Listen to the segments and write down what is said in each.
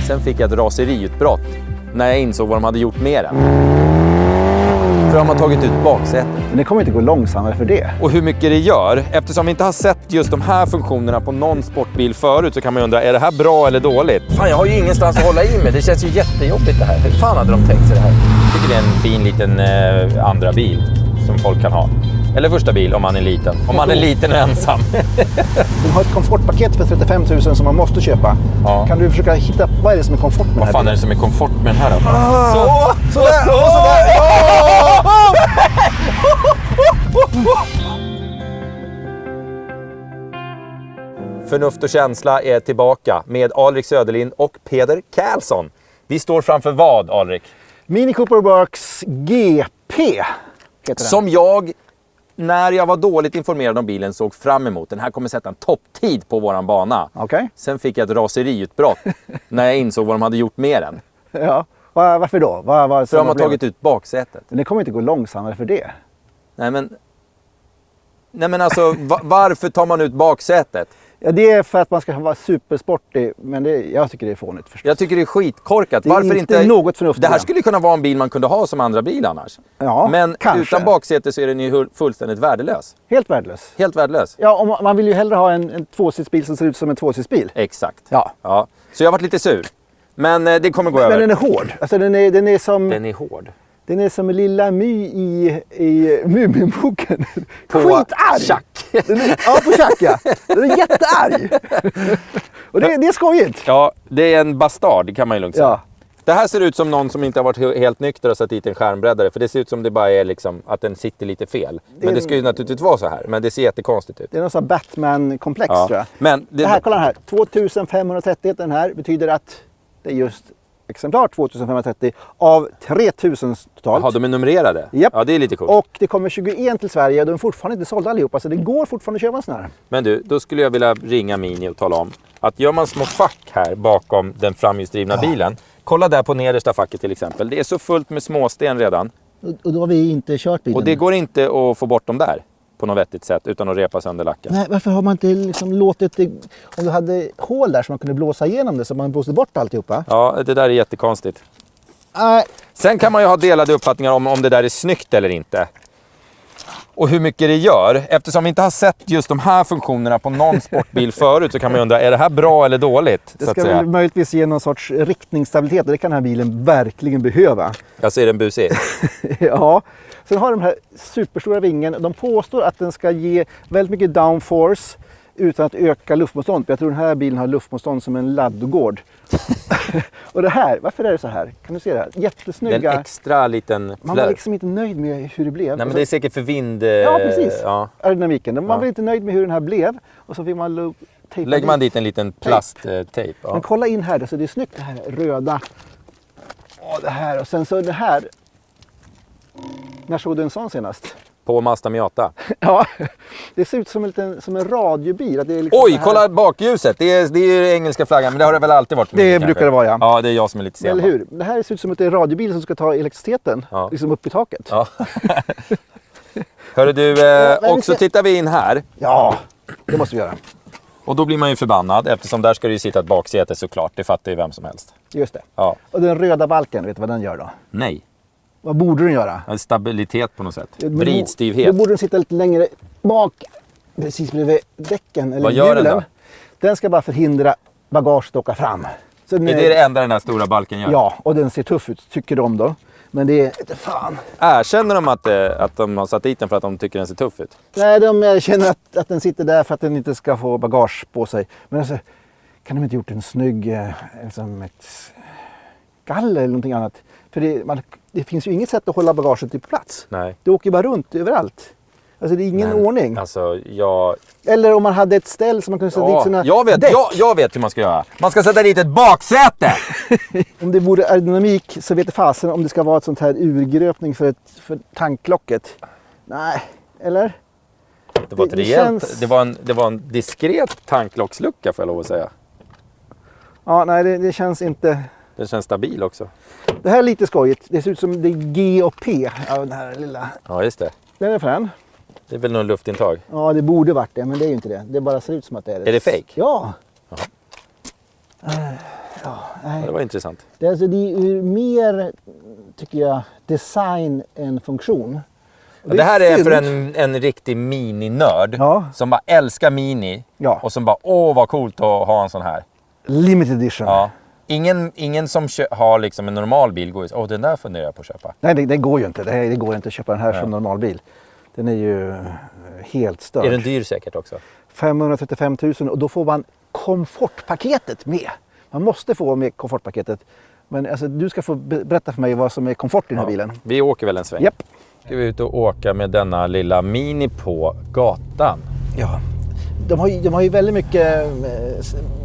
Sen fick jag ett raseriutbrott när jag insåg vad de hade gjort med den. För de har tagit ut baksätet. Men det kommer inte gå långsammare för det. Och hur mycket det gör, eftersom vi inte har sett just de här funktionerna på någon sportbil förut, så kan man undra, är det här bra eller dåligt? Fan, jag har ju ingenstans att hålla i mig. Det känns ju jättejobbigt det här. Hur fan hade de tänkt sig det här? Jag tycker det är en fin liten andra bil som folk kan ha. Eller första bil om man är liten. Om man är liten och ensam. De har ett komfortpaket för 35 000 som man måste köpa. Ja. Kan du försöka hitta, vad är det som är komfort med den här Vad fan är det som är komfort med den här då? Sådär! Förnuft och känsla är tillbaka med Alrik Söderlind och Peder Karlsson. Vi står framför vad, Alrik? Mini Cooper Works GP heter den. Som jag, när jag var dåligt informerad om bilen, såg fram emot. Den här kommer sätta en topptid på våran bana. Okej. Sen fick jag ett raseriutbrott när jag insåg vad de hade gjort med den. Ja. Varför då? För de har tagit ut baksätet. Men det kommer inte gå långsammare för det. Nej men alltså, varför tar man ut baksätet? Ja, det är för att man ska vara supersportig, men jag tycker det är fånigt förstås. Jag tycker det är skitkorkat. Det är varför inte något förnuftigt. Det här skulle kunna vara en bil man kunde ha som andra bil annars. Ja, men kanske. Utan baksäte så är den ju fullständigt värdelös. Helt värdelös. Helt värdelös. Ja, man vill ju hellre ha en tvåsitsbil som ser ut som en tvåsitsbil. Exakt. Ja. Så jag har varit lite sur. Men det kommer gå över. Men den är hård. Alltså den är som... Den är hård. Den är som Lilla My i Muminboken. På skitarg! Chuck. Ja, på Chuck, ja. Den är jättearg. Och det är skojigt. Ja, det är en bastard kan man ju lugnt säga. Ja. Det här ser ut som någon som inte har varit helt nykter och satt dit en skärmbreddare. För det ser ut som det bara är liksom att den sitter lite fel. Men det ska ju naturligtvis vara så här. Men det ser jättekonstigt ut. Det är någon sån här Batman-komplex tror jag. Men det här, kolla här. 2530 den här betyder att det är just exemplar 2530 av 3000 totalt. Jaha, de är numrerade? Japp. Ja, det är lite coolt. Och det kommer 21 till Sverige och de är fortfarande inte sålda allihopa. Så det går fortfarande att köpa en sån här. Men du, då skulle jag vilja ringa Mini och tala om att gör man små fack här bakom den framhjulsdrivna bilen. Kolla där på nedersta facket till exempel. Det är så fullt med småsten redan. Och då har vi inte kört bilen. Och det går inte att få bort dem där på något vettigt sätt utan att repa sönder lacken. Nej, varför har man inte liksom låtit det... Om du hade hål där så man kunde blåsa igenom det så man blåste bort alltihopa. Ja, det där är jättekonstigt. Nej. Sen kan man ju ha delade uppfattningar om det där är snyggt eller inte. Och hur mycket det gör. Eftersom vi inte har sett just de här funktionerna på någon sportbil förut så kan man undra, är det här bra eller dåligt? Det ska väl möjligtvis ge någon sorts riktningsstabilitet och det kan den här bilen verkligen behöva. Jag ser den busig. Ja. Sen har de här superstora vingen. De påstår att den ska ge väldigt mycket downforce utan att öka luftmotstånd. Jag tror den här bilen har luftmotstånd som en laddgård. Och det här, varför är det så här? Kan du se det här? Jättesnygga. Den extra liten Man var liksom inte nöjd med hur det blev. Nej, men det är säkert för vind... Ja, precis. Ja. Aerodynamiken. Man var inte nöjd med hur den här blev. Och så fick man tejpa. Lägger man dit en liten plasttejp. Ja. Men kolla in här, så det är snyggt det här röda. Och det här. Och sen så det här. När såg du en sån senast? På Mazda Miata. Ja, det ser ut som en radiobil. Att det är liksom oj, kolla bakljuset. Det är ju engelska flaggan, men det har det väl alltid varit. Det brukar det vara, ja. Ja, det är jag som är lite sen. Eller hur? Det här ser ut som att det är en radiobil som ska ta elektriciteten liksom upp i taket. Ja. Hörru du, också tittar vi in här. Ja, det måste vi göra. Och då blir man ju förbannad eftersom där ska det ju sitta ett baksäte såklart. Det fattar ju vem som helst. Just det. Ja. Och den röda balken, vet du vad den gör då? Nej. Vad borde den göra? En stabilitet på något sätt. Vridstyvhet. Då borde den sitta lite längre bak, precis bredvid däcken eller vad gör hjulen. den då? Den ska bara förhindra bagaget att åka fram. Så är det enda den här stora balken gör? Ja, och den ser tuff ut, tycker de då. Men det är inte fan. Erkänner de att de har satt dit den för att de tycker den ser tuff ut? Nej, de känner att den sitter där för att den inte ska få bagage på sig. Men alltså, kan de inte gjort en snygg, liksom ett galler eller någonting annat? För det finns ju inget sätt att hålla bagaget på plats. Nej. Det åker bara runt överallt. Alltså det är ingen ordning. Alltså, Eller om man hade ett ställ som man kunde sätta dit sina däck. Jag vet hur man ska göra. Man ska sätta dit ett baksäte! Om det vore aerodynamik så vet jag fasen om det ska vara ett sånt här urgröpning för tanklocket. Nej, eller? Det var ett rejält, känns... det var en diskret tanklockslucka får jag lov att säga. Ja, nej det känns inte... Den känns stabil också. Det här är lite skojigt. Det ser ut som det är G och P av den här lilla. Ja, just det. Den är frän. Det är väl någon luftintag? Ja, det borde varit det, men det är ju inte det. Det bara ser ut som att det är det. Är det fake? Ja. Nej. Det var intressant. Det är ju mer, tycker jag, design än funktion. Det här är för en riktig mini-nörd som bara älskar mini och som bara, vad coolt att ha en sån här. Limited edition. Ja. Ingen som har liksom en normal bil går och den där funderar jag på att köpa. Nej, det går ju inte. Det går inte att köpa den här som normal bil. Den är ju helt störd. Är den dyr säkert också? 535 000 och då får man komfortpaketet med. Man måste få med komfortpaketet. Men alltså, du ska få berätta för mig vad som är komfort i den här bilen. Vi åker väl en sväng. Japp. Ska vi ut och åka med denna lilla Mini på gatan? Ja. De har ju väldigt mycket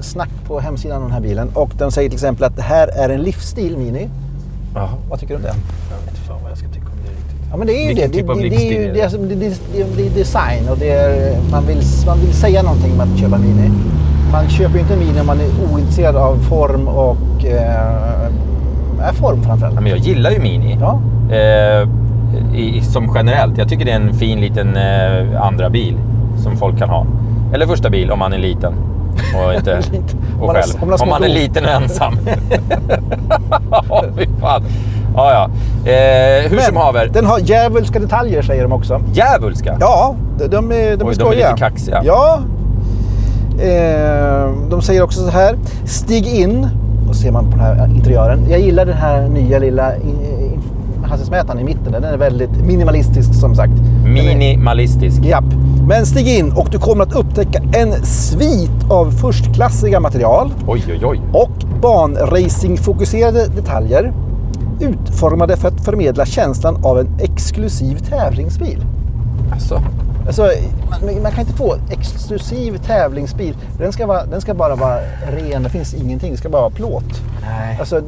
snack på hemsidan av den här bilen. Och de säger till exempel att det här är en livsstil Mini. Jaha, vad tycker du om det? Jag vet inte fan vad jag ska tycka om det riktigt. Ja, men det är ju vilken det. Typ av Det är design och man vill säga någonting med att köpa Mini. Man köper ju inte en Mini om man är ointresserad av form och form framförallt. Ja, men jag gillar ju Mini. Ja. Som generellt. Jag tycker det är en fin liten andra bil som folk kan ha. Eller första bil om man är liten. Och inte och själv. Om man är liten och ensam. Fy fan. Ja. Hur som haver. Den har djävulska detaljer säger de också. Djävulska? Ja, de är skojiga. De är lite kaxiga. Ja. De säger också så här. Stig in. Och ser man på den här interiören. Jag gillar den här nya lilla hastighetsmätaren i mitten. Den är väldigt minimalistisk som sagt. Minimalistisk. Japp. Men stig in och du kommer att upptäcka en svit av förstklassiga material. Oj. Och banracingfokuserade detaljer. Utformade för att förmedla känslan av en exklusiv tävlingsbil. Alltså, man kan inte få exklusiv tävlingsbil. Den ska bara vara ren. Det finns ingenting. Det ska bara vara plåt. Nej. Alltså,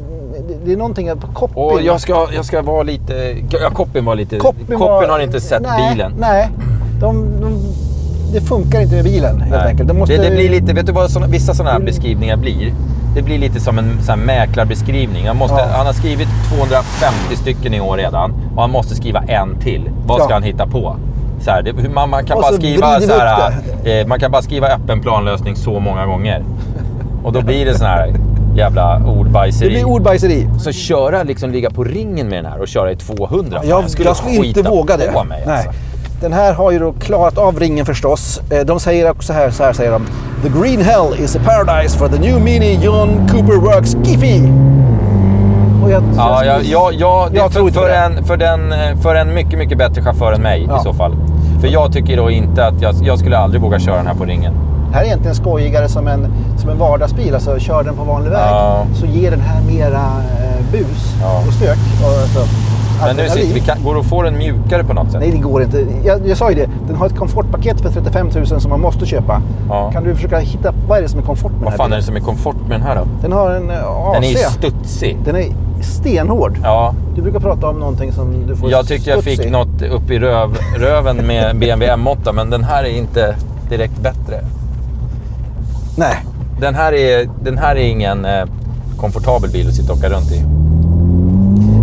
det är någonting på Koppin. Och jag ska vara lite... Ja, Koppin var lite... Koppin har inte sett bilen. Nej. Det funkar inte med bilen helt enkelt. Det blir lite... Vet du vad vissa sådana här beskrivningar blir? Det blir lite som en sån här mäklarbeskrivning. Han har skrivit 250 stycken i år redan. Och han måste skriva en till. Vad ska han hitta på? Så här, man kan bara skriva så här, man kan bara skriva öppen planlösning så många gånger. Och då blir det sån här jävla ordbajseri. Det blir ordbajseri. Så ligga på ringen med den här och köra i 200. Jag skulle inte våga det. På mig, alltså. Nej. Den här har ju då klarat av ringen förstås. De säger också så här säger de. The green hell is a paradise for the new Mini John Cooper Works Giphy. Jag tror för en mycket, mycket bättre chaufför än mig i så fall. För jag tycker då inte att jag skulle aldrig våga köra den här på ringen. Det här är egentligen skojigare som en vardagsbil. Alltså kör den på vanlig väg så ger den här mera bus och stök. Men nu går det att få den mjukare på något sätt? Nej, det går inte. Jag sa ju det. Den har ett komfortpaket för 35 000 som man måste köpa. Ja. Kan du försöka hitta vad är det som är komfort med den här bilen? Vad fan är det som är komfort med den här då? Den har en AC. Den är ju studsig. Den är stenhård. Ja. Du brukar prata om någonting som du får Jag tyckte jag fick något upp i röven med BMW M8, men den här är inte direkt bättre. Nej. Den här är ingen komfortabel bil att sitta och åka runt i.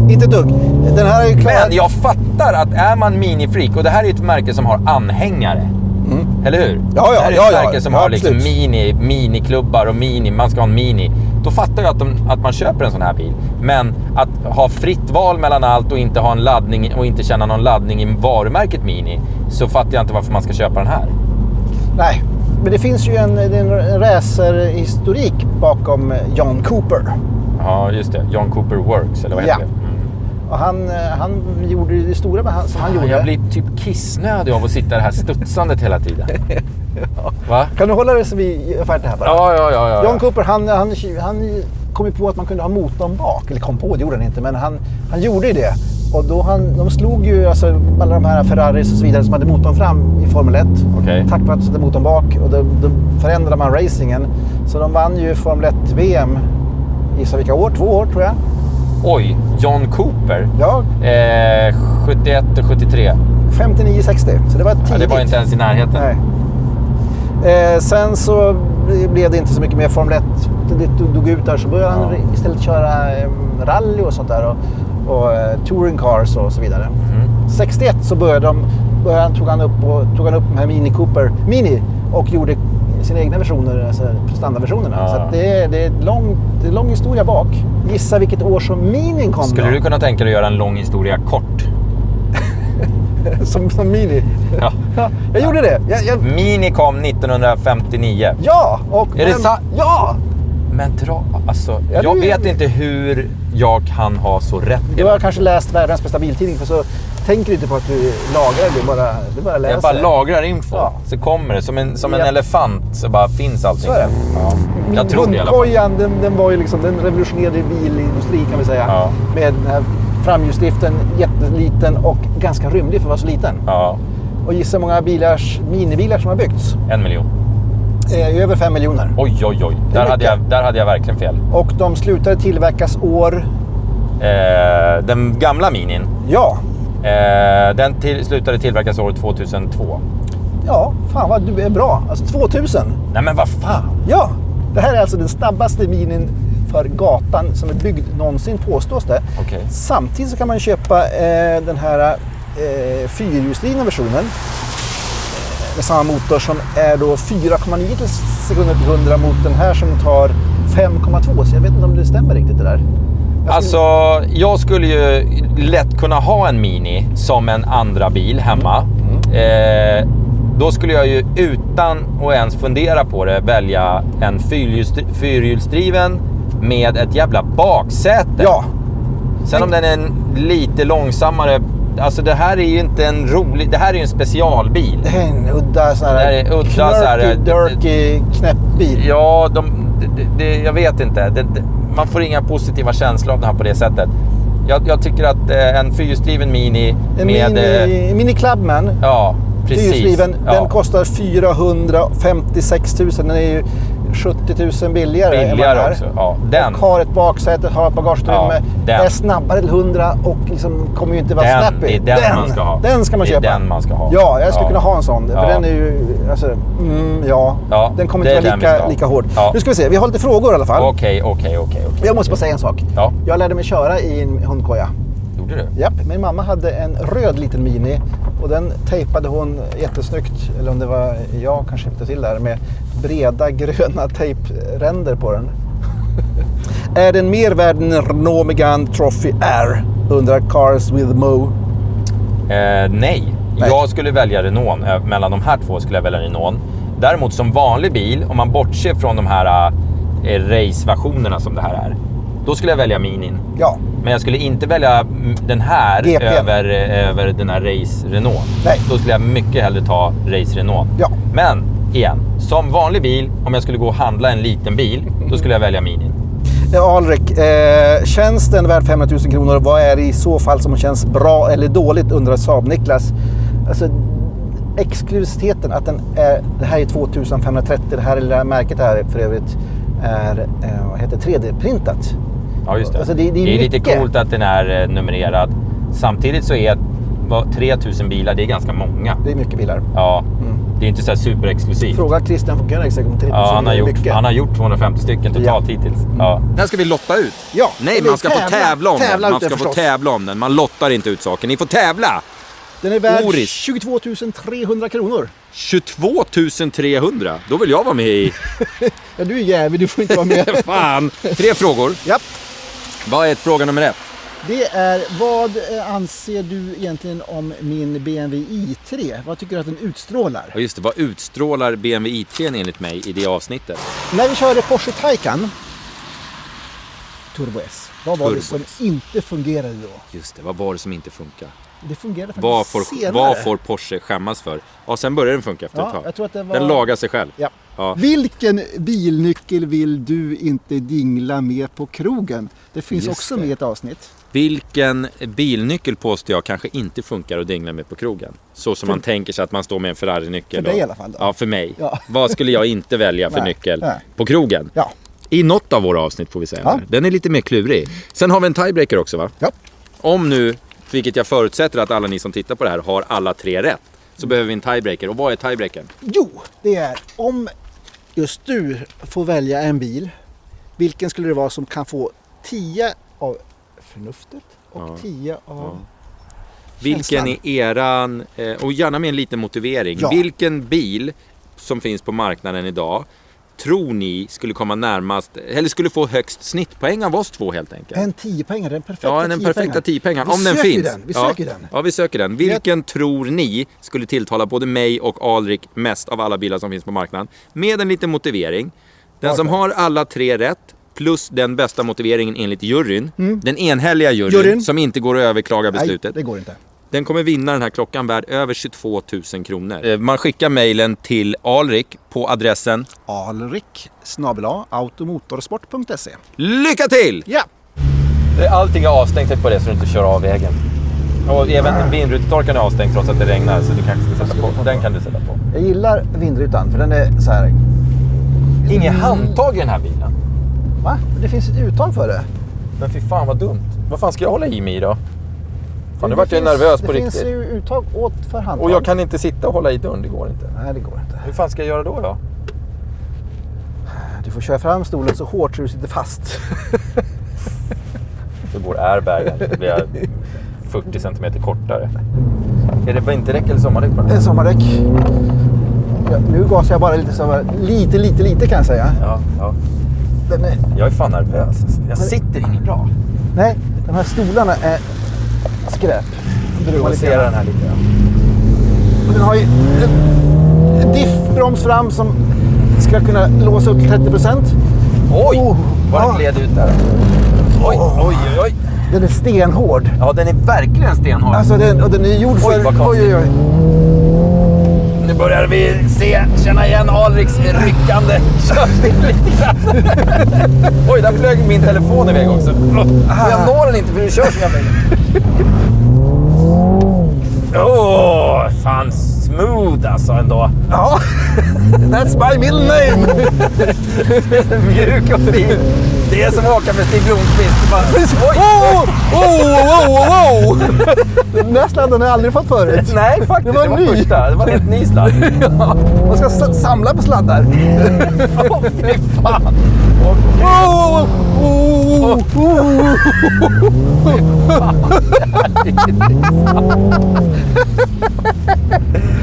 Inte dugg. Den här är ju klar. Men jag fattar att är man minifreak, och det här är ett märke som har anhängare. Eller hur? Ja, det här är ett märke som har liksom absolut. miniklubbar och man ska ha en mini. Då fattar jag att man köper en sån här bil. Men att ha fritt val mellan allt och inte ha en laddning och inte känna någon laddning i varumärket Mini, så fattar jag inte varför man ska köpa den här. Nej, men det finns ju en racerhistorik bakom John Cooper. Ja, just det. John Cooper Works, eller vad heter det? Och han gjorde det stora som han gjorde. Jag blir typ kissnödig av att sitta det här studsandet hela tiden. Va? Kan du hålla dig så vi är färdiga här bara? Ja. John Cooper, han kom ju på att man kunde ha motorn bak. Eller kom på, det gjorde han inte. Men han gjorde ju det. Och då de slog ju alla de här Ferraris och så vidare som hade motorn fram i Formel 1. Okay. Tack vare att de satte motorn bak. Och då förändrade man racingen. Så de vann ju Formel 1 VM i så vilka år? 2 år tror jag. Oj, John Cooper? Ja. 71 och 73. 59-60, så det var tidigt. Ja, det var inte ens i närheten. Nej. Sen så blev det inte så mycket mer Formel 1. Det dog ut där, så började han istället köra rally och sånt där. Och touring cars och så vidare. 61 så tog han upp den här Mini Cooper Mini och gjorde sina egna versioner, alltså standardversionerna. Ja. Så att det är en lång historia bak. Gissa vilket år som Minin kom. Skulle du kunna tänka dig att göra en lång historia kort? som Mini? Ja. Ja, jag gjorde det. Mini kom 1959. Ja! Är det sant? Ja! Men alltså, Ja, jag du- vet inte hur jag kan ha så rätt. Du har kanske läst världens bästa biltidning, för så tänker du inte på att du lagrar det. Du bara läser. Jag bara lagrar info, Ja. så kommer det. Som en Ja. elefant så bara finns allting. Så är det. Ja. Jag tror det i alla fall. Hundkojan, den var ju liksom, den revolutionerade bilindustrin kan vi säga. Ja. Med den här framhjulsdriften, jätteliten och ganska rymlig för att vara så liten. Ja, Och gissa hur många minibilar som har byggts. 1 miljon. Över 5 miljoner. Oj. Det är Där hade jag verkligen fel. Och de slutade tillverkas år... Den gamla Minin, Ja, slutade tillverkas år 2002. ja, fan vad du är bra. Alltså 2000. Nej men vad fan. Ja, det här är alltså den snabbaste minin för gatan som är byggd någonsin, påstås det. Okej. Samtidigt så kan man köpa den här fyrhjulsdrivna versionen med samma motor som är då 4,9 sekunder till 100 mot den här som tar 5,2. Så jag vet inte om det stämmer riktigt det där. Alltså, jag skulle ju lätt kunna ha en Mini som en andra bil hemma. Då skulle jag ju utan att ens fundera på det välja en fyrhjulsdriven med ett jävla baksäte. Ja, Sen om den är lite långsammare, alltså det här är ju inte en rolig, det här är ju en specialbil. det är en udda sån Det här är udda så här- dirty, knäppbil. Ja, jag vet inte. Man får inga positiva känslor av den här på det sättet. Jag tycker att en fyrhjulsdriven Mini En med... mini Clubman, ja, precis. fyrhjulsdriven, Ja. den kostar 456 000. Den är ju 70 000 billigare än vad den Billigare här. också. Ja, den. Och har ett baksäte, har ett bagageutrymme, Ja, den. är snabbare till 100 och liksom kommer ju inte vara Den, snappy. det är den man ska ha. Den ska man Det är köpa. den man ska ha. Ja, jag skulle Ja. kunna ha en sån. För Ja. den är ju, alltså, Ja, den kommer det inte är vara den vi ska ha. lika hård. Ja. Nu ska vi se, vi har lite frågor i alla fall. Okej. Jag måste bara säga en sak. Ja. Jag lärde mig köra i en hundkoja. Gjorde du? Japp, min mamma hade en röd liten Mini och den tejpade hon jättesnyggt, eller om det var jag kanske hjälpte till där, med breda gröna tejpränder på den. Är den mer värd än Renault Megane Trophy R? Undrar Cars with Mo. Nej. Jag skulle välja Renault. Mellan de här två skulle jag välja Renault. Däremot som vanlig bil, om man bortser från de här race-versionerna som det här är, då skulle jag välja Minin. Ja, Men jag skulle inte välja den här GP. över den här Race Renault. Nej. Då skulle jag mycket hellre ta Race Renault. Ja. Men igen, som vanlig bil, om jag skulle gå och handla en liten bil, då skulle jag välja Minin. Alrik, känns den värd 500 000 kronor? Vad är det i så fall som känns bra eller dåligt, undrar Saab Niklas. Alltså, exklusiviteten, att den är, det här är 2530, det här lilla märket här för övrigt är, vad heter 3D-printat. Ja, just det. Alltså, det är lite mycket. coolt att den är numrerad. Samtidigt så är 3000 bilar, det är ganska många. Det är mycket bilar. Ja, det är inte så här superexklusivt. Fråga Christian von Koenigsegg om 3000 Ja, mycket. han har gjort 250 stycken totalt Ja. hittills. Ja. Den ska vi lotta ut. Ja, Nej, eller man ska få tävla om tävla den. Man ut den ska få förstås. tävla om den. Man lottar inte ut saker. Ni får tävla! Den är värd Oris. 22 300 kronor. 22 300. Då vill jag vara med i... Ja, du är jävlig, du får inte vara med. Fan! 3 frågor. Japp. Vad är fråga nummer 1? Det är, vad anser du egentligen om min BMW i3? Vad tycker du att den utstrålar? Ja, just det. Vad utstrålar BMW i3 enligt mig i det avsnittet? När vi körde Porsche Taycan Turbo S, vad var det Turbo som inte fungerade då? Just det. Vad var det som inte funkar? Det fungerade Vad faktiskt senare. vad får Porsche skämmas för? Ja, sen börjar den funka efter ett tag. jag tror att det var... Den lagar sig själv. Ja. Ja. Vilken bilnyckel vill du inte dingla med på krogen? Det finns Just också det. med i ett avsnitt. Vilken bilnyckel påstår jag kanske inte funkar att dingla med på krogen? Så som man tänker sig att man står med en Ferrari-nyckel. För dig och- i alla fall då. Ja, för mig. Ja. Vad skulle jag inte välja för Nej, nyckel nej. på krogen? Ja. I något av våra avsnitt får vi säga. Ja. Den är lite mer klurig. Sen har vi en tiebreaker också, va? Ja. Om nu, vilket jag förutsätter att alla ni som tittar på det här har alla 3 rätt, så behöver vi en tiebreaker. Och vad är tiebreakern? Jo, det är om just du får välja en bil, vilken skulle det vara som kan få 10 av förnuftet och Ja. 10 av Ja. Vilken känslan? är eran, och gärna med en liten motivering, Ja. vilken bil som finns på marknaden idag tror ni skulle komma närmast, eller skulle få högst snittpoäng av oss två helt enkelt? En 10-poängare, den perfekta 10-poängaren. Ja, den perfekta 10-poängaren, om den söker finns. Den. Vi söker den. Ja, vi söker den. Vilken tror ni skulle tilltala både mig och Alrik mest av alla bilar som finns på marknaden? Med en liten motivering. Den som har alla 3 rätt, plus den bästa motiveringen enligt juryn, den enhälliga juryn som inte går att överklaga beslutet. Nej, det går inte. Den kommer vinna den här klockan värd över 22 000 kronor. Man skickar mejlen till Alrik på adressen alrik@automotorsport.se. Lycka till! Ja! Allting är avstängt på det så du inte kör av vägen. Och även vindrutetorkaren är avstängd trots att det regnar, så du kanske ska sätta på. Den kan du sätta på. Jag gillar vindrutan för den är så här. Inget handtag i den här bilen. Va? Det finns ett uttag för det. Men fy fan vad dumt. Vad fan ska jag hålla i mig då? Fan, nu vart jag nervös på riktigt. Det finns ju uttag åt för handtag. Och jag kan inte sitta och hålla i dörren, det går inte. Nej, det går inte. Hur fan ska jag göra då? Du får köra fram stolen så hårt så du sitter fast. Då går airbagen. Då blir jag 40 cm kortare. Är det vinterdäck eller sommardäck på den? Det är sommardäck. Ja, nu gasar jag bara lite kan jag säga. Ja. Jag är fan nervös. Jag sitter inget bra. Nej, de här stolarna är skräp. Man ser den här lite. Och den har ju en diffbroms fram som ska kunna låsa upp till 30%. Oj! Vad den gled ut där. Oj. Den är stenhård. Ja, den är verkligen stenhård. Alltså den är gjord för... Vad konstigt. Oj. Nu börjar vi känna igen Alriks ryckande körstil lite grann. Oj, där flög min telefon iväg också. Jag når den inte för du kör så jävla. Fan smooth alltså ändå. Ja, that's my middle name. Mjuk och fri. Det är som att åka med Stig Blomqvist. Den där sladden har jag aldrig fått förut. Nej, faktiskt. Det var ny. Första. Det var en helt ny sladd. Ja, man ska samla på sladdar. Fy fan.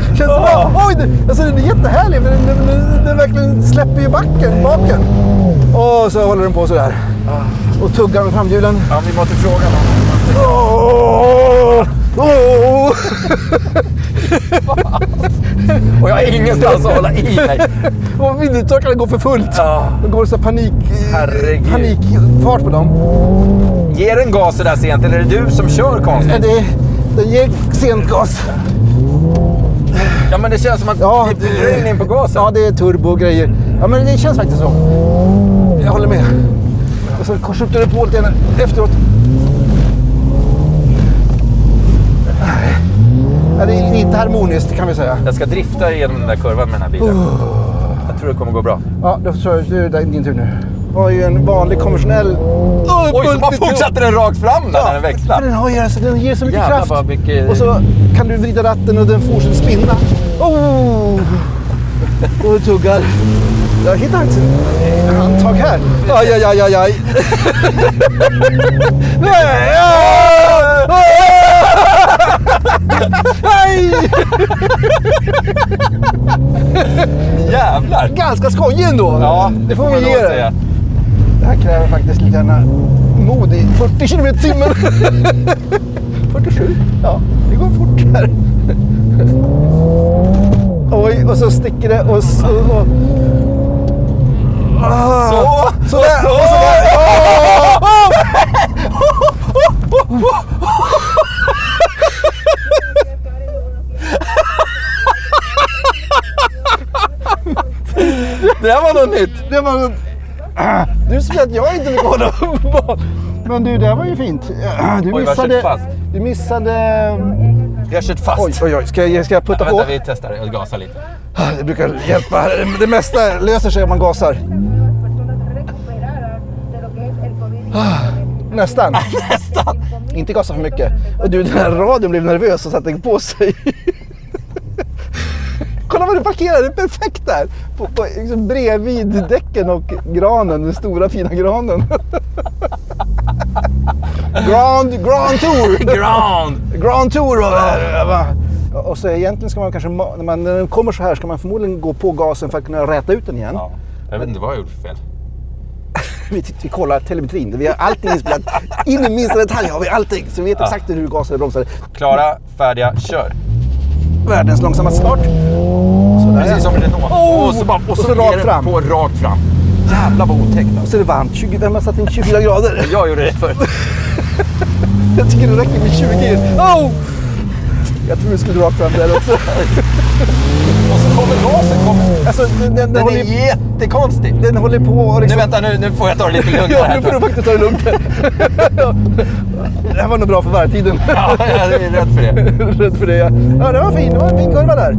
Känns bra. Oj, alltså den är jättehärlig. För den verkligen släpper ju baken. Och så håller den på sådär. Och tuggar med framhjulen. Ja, vi måste fråga någon. Och jag har ingenstans att hålla i mig. Och vindrutetorkarna går för fullt. Det går så panikfart på dem. Ger den gas så där sent eller är det du som kör konstigt? Den ger sent gas. Ja, men det känns som att det är in på gasen. Ja, det är turbo och grejer. Ja, men det känns faktiskt så. Jag håller med. Och så skjuter det på lite grann efteråt. Ja, det är inte harmoniskt kan vi säga. Jag ska drifta igenom den där kurvan med den här bilen. Jag tror det kommer gå bra. Ja, då tror jag det är din tur nu. Det var ju en vanlig konventionell... Oj, så bara fortsatte den rakt fram där när den växlar. Den ger så mycket jävlar kraft. Mycket... Och så kan du vrida ratten och den fortsätter spinna. Och du tuggar. Jag hittar ett handtag här. Aj. Nej! Nej! Jävlar! Ganska skojig ändå. Ja, det får vi ge det. Det här kräver faktiskt lite grann mod i 40 km/h. 47? Ja, det går fort här. Oj, och så sticker det och så... Så där! Det här var något nytt. Det var något... Du säger att jag inte vill kolla på. Men du, det här var ju fint. Du missade... Vi har kört fast. Oj. Ska jag putta på? Vänta, vi testar och gasar lite. Det brukar hjälpa. Det mesta löser sig om man gasar. Nästan. Inte gasa för mycket. Och du, den här radion blev nervös och satte på sig. Kolla vad du parkerar, det är perfekt där. På liksom bredvid däcken och granen, den stora fina granen. Grand Tour. Grand Tour. Och så egentligen ska man kanske, när den kommer så här ska man förmodligen gå på gasen för att kunna räta ut den igen. Ja. Jag vet inte vad jag gjorde för fel. Vi kollar telemetrin, vi har allting inspelat. In i minsta detalj har vi allting, så vi vet exakt hur gasen är bromsar. Klara, färdiga, kör! Världens långsammaste start. Sådär. Precis som Renault. Och så rakt fram. På rakt fram. Jävlar vad otäckt Och så är det varmt. Vem har satt in 24 grader? Jag gjorde det förut. Jag tycker det räcker med 20. Oh! Jag tror du skulle rakt fram där också. Och så kommer gasen. Alltså, den är jättekonstig. Den håller på och liksom... Nu får jag ta det lite lugnt Ja, här. nu får du faktiskt ta det lugnt. Det här var nog bra för varvtiden. Ja, jag är rädd för det. Rädd för det, ja. Ja, det var fin. Det var en fin kurva där.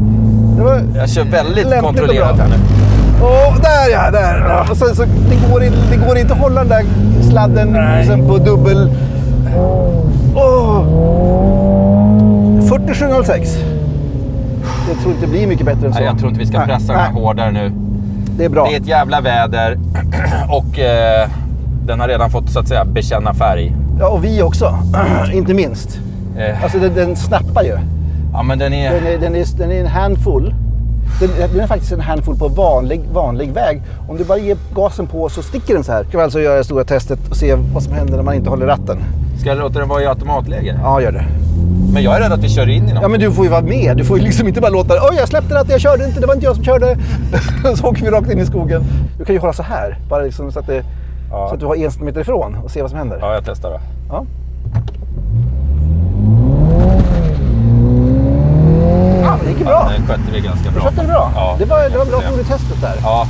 Det var Jag kör väldigt lämpligt kontrollerat och bra. här nu. Och där ja, där. Ja. Och sen så det går inte att hålla den där sladden sen på dubbel. 47,06. Jag tror inte det blir mycket bättre än så. Nej, jag tror inte vi ska pressa den här hårdare nu. Det är bra. Det är ett jävla väder och den har redan fått så att säga bekänna färg. Ja, och vi också. Inte minst. Alltså den snappar ju. Ja, men den är en handfull. Den är faktiskt en handfull på vanlig väg. Om du bara ger gasen på så sticker den så här. Ska vi alltså göra det stora testet och se vad som händer när man inte håller ratten. Ska jag låta den vara i automatläge? Ja, gör det. Men jag är rädd att vi kör in i något. Ja, men du får ju vara med. Du får ju liksom inte bara låta jag släppte ratten, jag körde inte, det var inte jag som körde. Så åker vi rakt in i skogen. Du kan ju hålla så här, bara liksom så att du har 1 centimeter ifrån och se vad som händer. Ja, jag testar då. Ja. Det gick bra. Ja, den skötte vi ganska bra. Det bra. Ja, det var bra på testet där. Ja.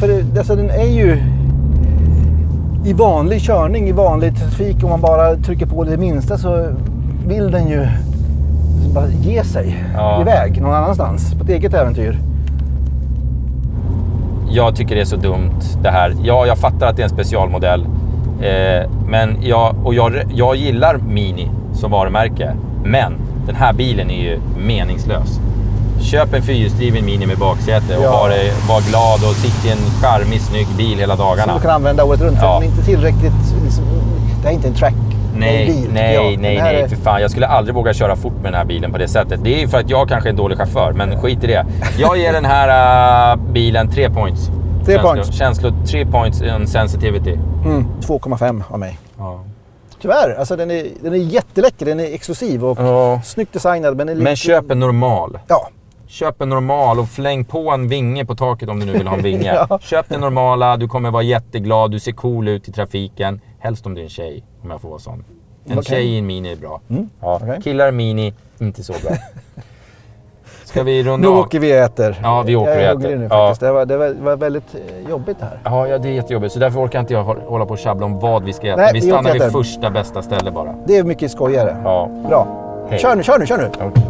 För alltså, den är ju i vanlig körning, i vanlig trafik, om man bara trycker på det minsta så vill den ju bara ge sig iväg någon annanstans på ett eget äventyr. Jag tycker det är så dumt det här. Ja, jag fattar att det är en specialmodell. Men jag gillar Mini som varumärke. Men den här bilen är ju meningslös. Köp en fyrhjulsdriven Mini med baksäte och var glad och sitt i en charmig, snygg bil hela dagarna. Som du kan använda året runt. Ja. Men inte tillräckligt, liksom, det är inte en track. Nej, för fan. Jag skulle aldrig våga köra fort med den här bilen på det sättet. Det är ju för att jag kanske är en dålig chaufför, men skit i det. Jag ger den här bilen 3 points. 3 points. 3 points in sensitivity. 2,5 av mig. Ja. Tyvärr, alltså den är jätteläcker, den är exklusiv och snyggt designad. Men köp en normal. Ja. Köp en normal och fläng på en vinge på taket om du nu vill ha en vinge. Köp den normala, du kommer vara jätteglad, du ser cool ut i trafiken. Helst om det är en tjej, om jag får vara sån. En tjej i en Mini är bra. Killar Mini, inte så bra. Ska vi runda av? Nu åker vi och äter. Ja, vi åker och äter. Nu, faktiskt. Det var väldigt jobbigt det här. Ja, det är jättejobbigt. Så därför orkar inte jag hålla på och tjabbla om vad vi ska äta. Nej, vi stannar vid första bästa ställe bara. Det är mycket skojigare. Ja. Bra. Hej. Kör nu. Okay.